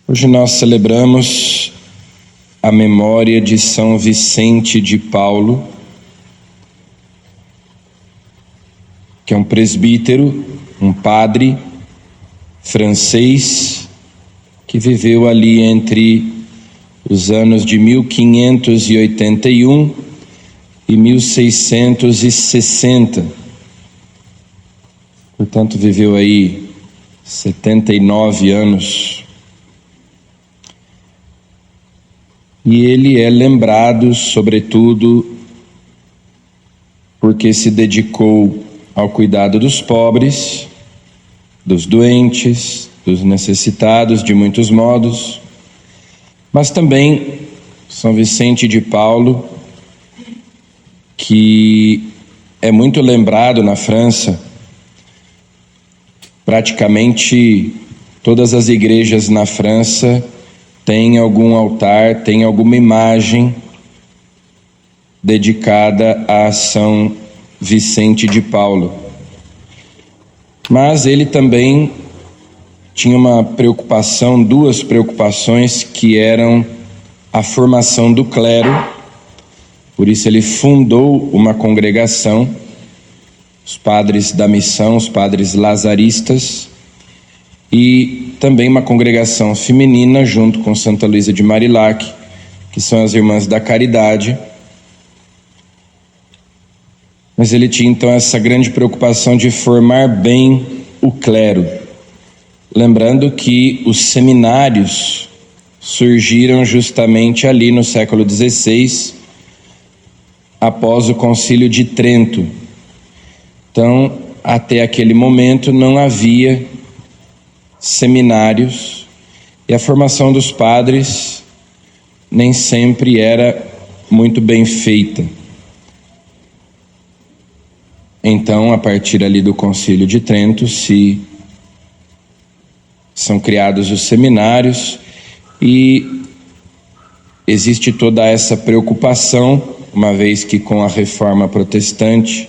Hoje nós celebramos a memória de São Vicente de Paulo, que é um presbítero, um padre francês, que viveu ali entre os anos de 1581 e 1660. Portanto, viveu aí 79 anos. E ele é lembrado, sobretudo, porque se dedicou ao cuidado dos pobres, dos doentes, dos necessitados de muitos modos, mas também São Vicente de Paulo, que é muito lembrado na França. Praticamente todas as igrejas na França têm algum altar, têm alguma imagem dedicada a São Vicente de Paulo. Mas ele também tinha uma preocupação, duas preocupações, que eram a formação do clero. Por isso ele fundou uma congregação, os padres da missão, os padres lazaristas, e também uma congregação feminina junto com Santa Luísa de Marillac, que são as Irmãs da Caridade. Mas ele tinha então essa grande preocupação de formar bem o clero, lembrando que os seminários surgiram justamente ali no século XVI, após o Concílio de Trento. Então, até aquele momento não havia seminários e a formação dos padres nem sempre era muito bem feita. Então, a partir ali do Concílio de Trento, são criados os seminários e existe toda essa preocupação, uma vez que com a reforma protestante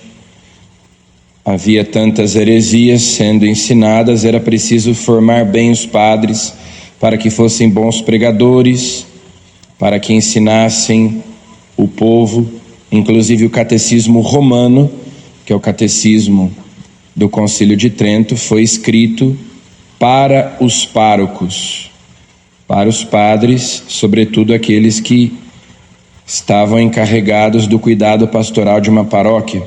havia tantas heresias sendo ensinadas, era preciso formar bem os padres para que fossem bons pregadores, para que ensinassem o povo. Inclusive o catecismo romano, que é o catecismo do Concílio de Trento, foi escrito para os párocos, para os padres, sobretudo aqueles que estavam encarregados do cuidado pastoral de uma paróquia.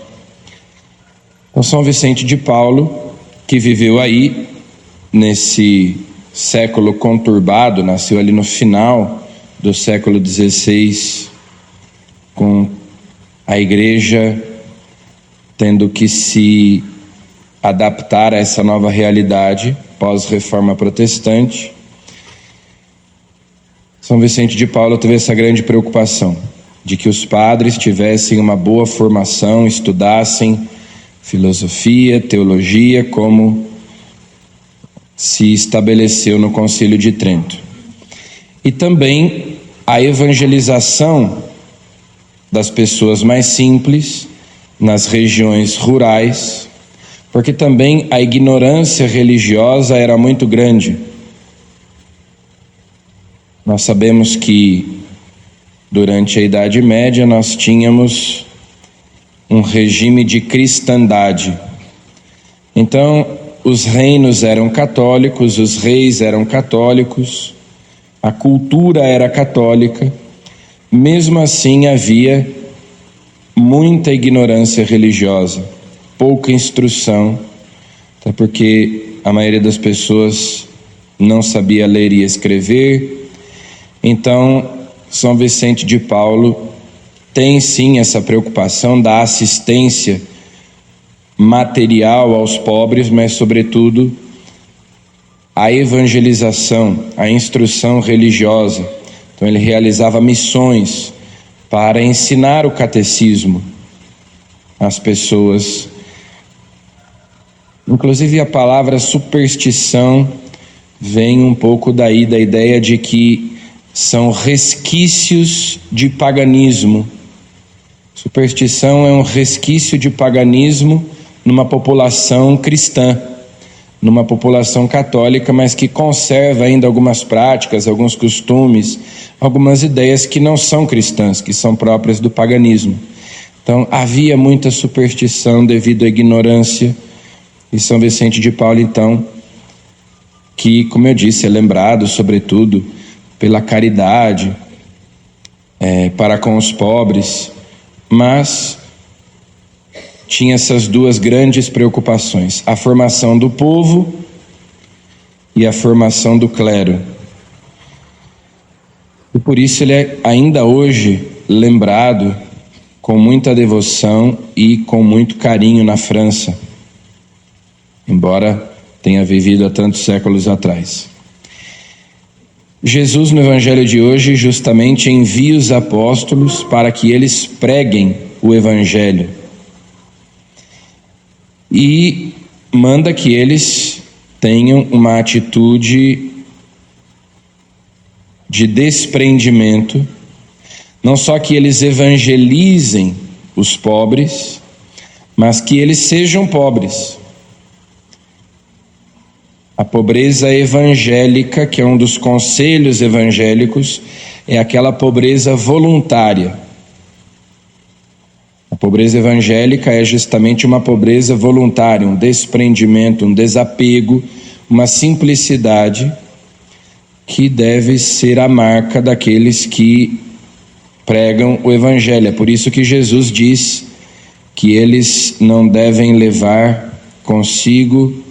Então, São Vicente de Paulo, que viveu aí nesse século conturbado, nasceu ali no final do século XVI, com a igreja tendo que se adaptar a essa nova realidade pós-reforma protestante. São Vicente de Paulo teve essa grande preocupação de que os padres tivessem uma boa formação, estudassem filosofia, teologia, como se estabeleceu no Concílio de Trento. E também a evangelização das pessoas mais simples nas regiões rurais, porque também a ignorância religiosa era muito grande. Nós sabemos que durante a Idade Média nós tínhamos um regime de cristandade. Então, os reinos eram católicos, os reis eram católicos, a cultura era católica. Mesmo assim, havia muita ignorância religiosa, pouca instrução, até porque a maioria das pessoas não sabia ler e escrever. Então, São Vicente de Paulo tem sim essa preocupação da assistência material aos pobres, mas sobretudo a evangelização, a instrução religiosa. Então ele realizava missões para ensinar o catecismo às pessoas. Inclusive a palavra superstição vem um pouco daí, da ideia de que são resquícios de paganismo. Superstição é um resquício de paganismo numa população cristã. numa população católica, mas que conserva ainda algumas práticas, alguns costumes, algumas ideias que não são cristãs, que são próprias do paganismo. Então havia muita superstição devido à ignorância, e São Vicente de Paulo, então, que, como eu disse, é lembrado sobretudo pela caridade para com os pobres, mas tinha essas duas grandes preocupações: a formação do povo e a formação do clero. E por isso ele é ainda hoje lembrado com muita devoção e com muito carinho na França, embora tenha vivido há tantos séculos atrás. Jesus, no Evangelho de hoje, justamente envia os apóstolos para que eles preguem o Evangelho e manda que eles tenham uma atitude de desprendimento, não só que eles evangelizem os pobres, mas que eles sejam pobres. A pobreza evangélica, que é um dos conselhos evangélicos, é aquela pobreza voluntária. A pobreza evangélica é justamente uma pobreza voluntária, um desprendimento, um desapego, uma simplicidade que deve ser a marca daqueles que pregam o Evangelho. É por isso que Jesus diz que eles não devem levar consigo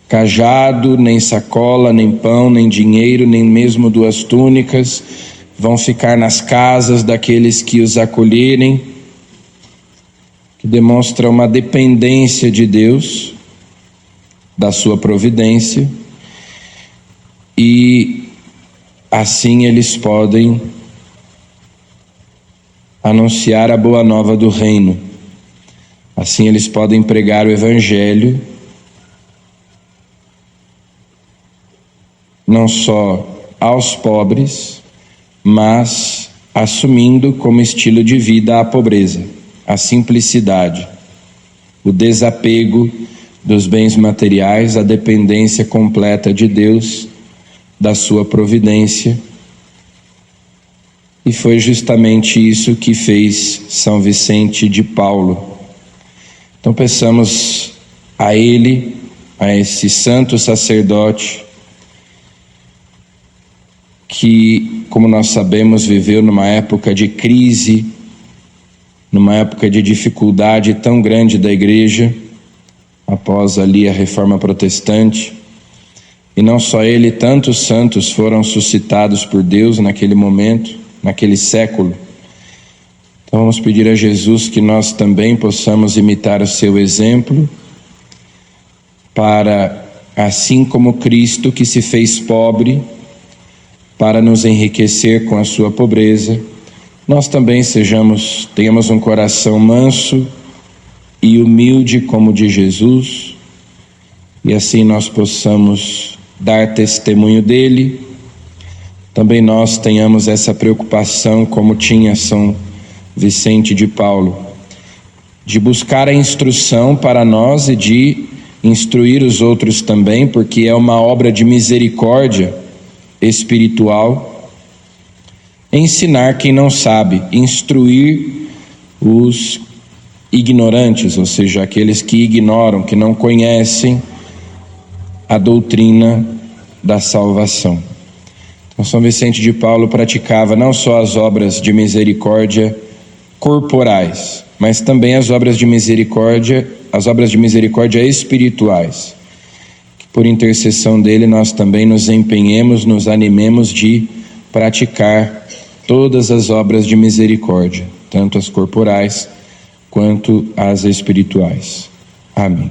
cajado, nem sacola, nem pão, nem dinheiro, nem mesmo 2 túnicas, vão ficar nas casas daqueles que os acolherem, que demonstra uma dependência de Deus, da sua providência, e assim eles podem anunciar a boa nova do reino, assim eles podem pregar o Evangelho, não só aos pobres, mas assumindo como estilo de vida a pobreza, a simplicidade, o desapego dos bens materiais, a dependência completa de Deus, da sua providência. E foi justamente isso que fez São Vicente de Paulo. Então peçamos a ele, a esse santo sacerdote, que, como nós sabemos, viveu numa época de crise, numa época de dificuldade tão grande da igreja, após ali a Reforma Protestante, e não só ele, tantos santos foram suscitados por Deus naquele momento, naquele século. Então vamos pedir a Jesus que nós também possamos imitar o seu exemplo, para, assim como Cristo que se fez pobre, para nos enriquecer com a sua pobreza, nós também tenhamos um coração manso e humilde como o de Jesus, e assim nós possamos dar testemunho dele. Também nós tenhamos essa preocupação, como tinha São Vicente de Paulo, de buscar a instrução para nós e de instruir os outros também, porque é uma obra de misericórdia espiritual, ensinar quem não sabe, instruir os ignorantes, ou seja, aqueles que ignoram, que não conhecem a doutrina da salvação. Então, São Vicente de Paulo praticava não só as obras de misericórdia corporais, mas também as obras de misericórdia espirituais. Por intercessão dele, nós também nos empenhemos, nos animemos de praticar todas as obras de misericórdia, tanto as corporais quanto as espirituais. Amém.